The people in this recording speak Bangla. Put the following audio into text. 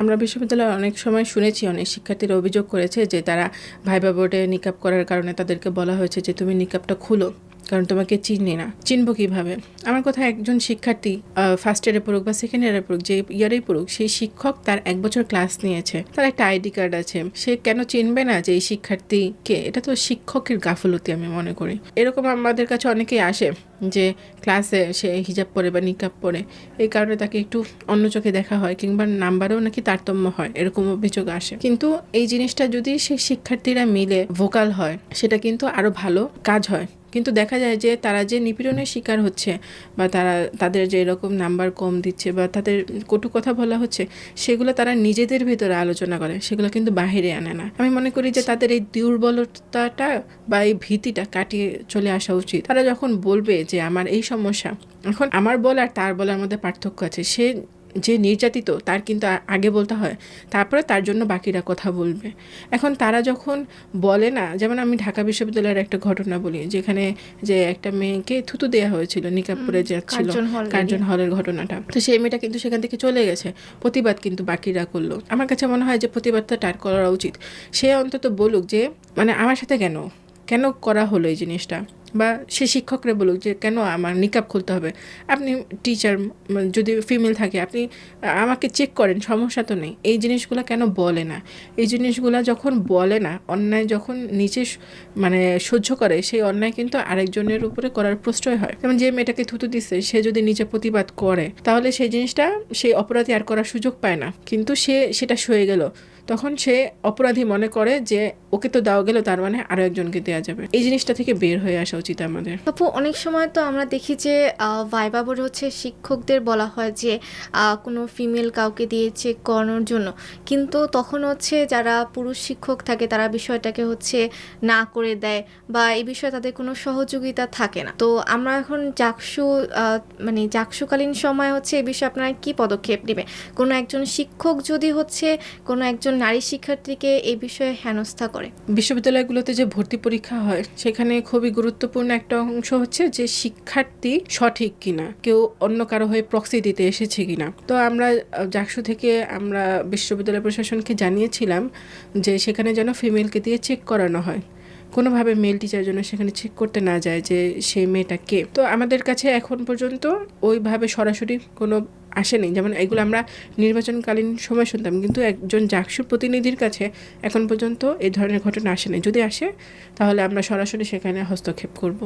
আমরা বিশ্ববিদ্যালয়ে অনেক সময় শুনেছি, অনেক শিক্ষার্থীরা অভিযোগ করেছে যে তারা ভাইবা বোর্ডে নিকাব করার কারণে তাদেরকে বলা হয়েছে যে তুমি নিকাবটা খুলো, কারণ তোমাকে চিনি না। চিনবো কিভাবে? আমার কথা, একজন শিক্ষার্থী ফার্স্ট ইয়ারে পড়ুক বা সেকেন্ড ইয়ারে পড়ুক, যে ইয়ারেই পড়ুক, সেই শিক্ষক তার 1 বছর ক্লাস নিয়েছে, তার একটা আইডি কার্ড আছে, সে কেন চিনবে না যে এই শিক্ষার্থীকে? এটা তো শিক্ষকের গাফলতি আমি মনে করি। এরকম আমাদের কাছে অনেকেই আসে যে ক্লাসে সে হিজাব পরে বা নিকাব পরে, এই কারণে তাকে একটু অন্য চোখে দেখা হয়, কিংবা নাম্বারেও নাকি তারতম্য হয়, এরকম অভিযোগ আসে। কিন্তু এই জিনিসটা যদি সেই শিক্ষার্থীরা মিলে ভোকাল হয়, সেটা কিন্তু আরো ভালো কাজ হয়। কিন্তু দেখা যায় যে তারা যে নিপীড়নের শিকার হচ্ছে, বা তাদের যে এরকম নাম্বার কম দিচ্ছে বা তাদের কটু কথা বলা হচ্ছে, সেগুলো তারা নিজেদের ভিতরে আলোচনা করে, সেগুলো কিন্তু বাহিরে আনে না। আমি মনে করি যে তাদের এই দুর্বলতাটা বা এই ভীতিটা কাটিয়ে চলে আসা উচিত। তারা যখন বলবে যে আমার এই সমস্যা, এখন আমার বল আর তার বলার মধ্যে পার্থক্য আছে। সে যে নির্যাতিত, তার কিন্তু আগে বলতে হয়, তারপরে তার জন্য বাকিরা কথা বলবে। এখন তারা যখন বলে না, যেমন আমি ঢাকা বিশ্ববিদ্যালয়ের একটা ঘটনা বলি, যেখানে যে একটা মেয়েকে থুতু দেওয়া হয়েছিল, নিকাব পরে যাচ্ছিল, কার্জন হলের ঘটনাটা। তো সেই মেয়েটা কিন্তু সেখান থেকে চলে গেছে, প্রতিবাদ কিন্তু বাকিরা করলো। আমার কাছে মনে হয় যে প্রতিবাদটা তার করা উচিত। সে অন্তত বলুক যে মানে আমার সাথে কেন করা হলো এই জিনিসটা, বা সে শিক্ষকরা বলুক যে কেন আমার নিকাব খুলতে হবে। আপনি টিচার, যদি ফিমেল থাকে, আপনি আমাকে চেক করেন, সমস্যা তো নেই। এই জিনিসগুলো কেন বলে না? এই জিনিসগুলো যখন বলে না, অন্যায় যখন নিচে মানে সহ্য করে, সেই অন্যায় কিন্তু আরেকজনের উপরে করার প্রশ্রয় হয়। যেমন যে মেয়েটাকে থুতু দিচ্ছে, সে যদি নিজে প্রতিবাদ করে, তাহলে সেই জিনিসটা সেই অপরাধী আর করার সুযোগ পায় না, কিন্তু সে সেটা সয়ে গেল, তখন সে অপরাধী মনে করে যে ওকে তো দেওয়া গেল, তার মানে আরো একজনকে দেওয়া যাবে। এই জিনিসটা থেকে বের হয়ে আসা উচিত আমাদের। আপু, অনেক সময় তো আমরা দেখি যে ভাইবা বোর্ডে হচ্ছে শিক্ষকদের বলা হয় যে কোনো ফিমেল কাউকে দিয়ে চেক করানোর জন্য, কিন্তু তখন হচ্ছে যারা পুরুষ শিক্ষক থাকে তারা বিষয়টাকে হচ্ছে না করে দেয়, বা এই বিষয়ে তাদের কোনো সহযোগিতা থাকে না। তো আমরা এখন মানে জাকসুকালীন সময় হচ্ছে এই বিষয়ে আপনারা কি পদক্ষেপ নেবে? কোনো একজন শিক্ষক যদি হচ্ছে কোনো একজন নারী শিক্ষার্থীকে এই বিষয়ে হেনস্থা করে। বিশ্ববিদ্যালয়গুলোতে যে ভর্তি পরীক্ষা হয়, সেখানে খুবই গুরুত্বপূর্ণ একটা অংশ হচ্ছে যে শিক্ষার্থী সঠিক কিনা, কেউ অন্য কারো হয়ে প্রক্সি দিতে এসেছে কিনা। তো আমরা জাকসু থেকে আমরা বিশ্ববিদ্যালয় প্রশাসনকে জানিয়েছিলাম যে সেখানে যেন ফিমেলকে দিয়ে চেক করানো হয়, কোনোভাবে মেল টিচার জন্য সেখানে চেক করতে না যায় যে সেই মেয়েটা কে। তো আমাদের কাছে এখন পর্যন্ত ওইভাবে সরাসরি কোনো আসেনি। যেমন এগুলো আমরা নির্বাচনকালীন সময় শুনতাম, কিন্তু একজন জাকসু প্রতিনিধির কাছে এখন পর্যন্ত এই ধরনের ঘটনা আসেনি। যদি আসে, তাহলে আমরা সরাসরি সেখানে হস্তক্ষেপ করব।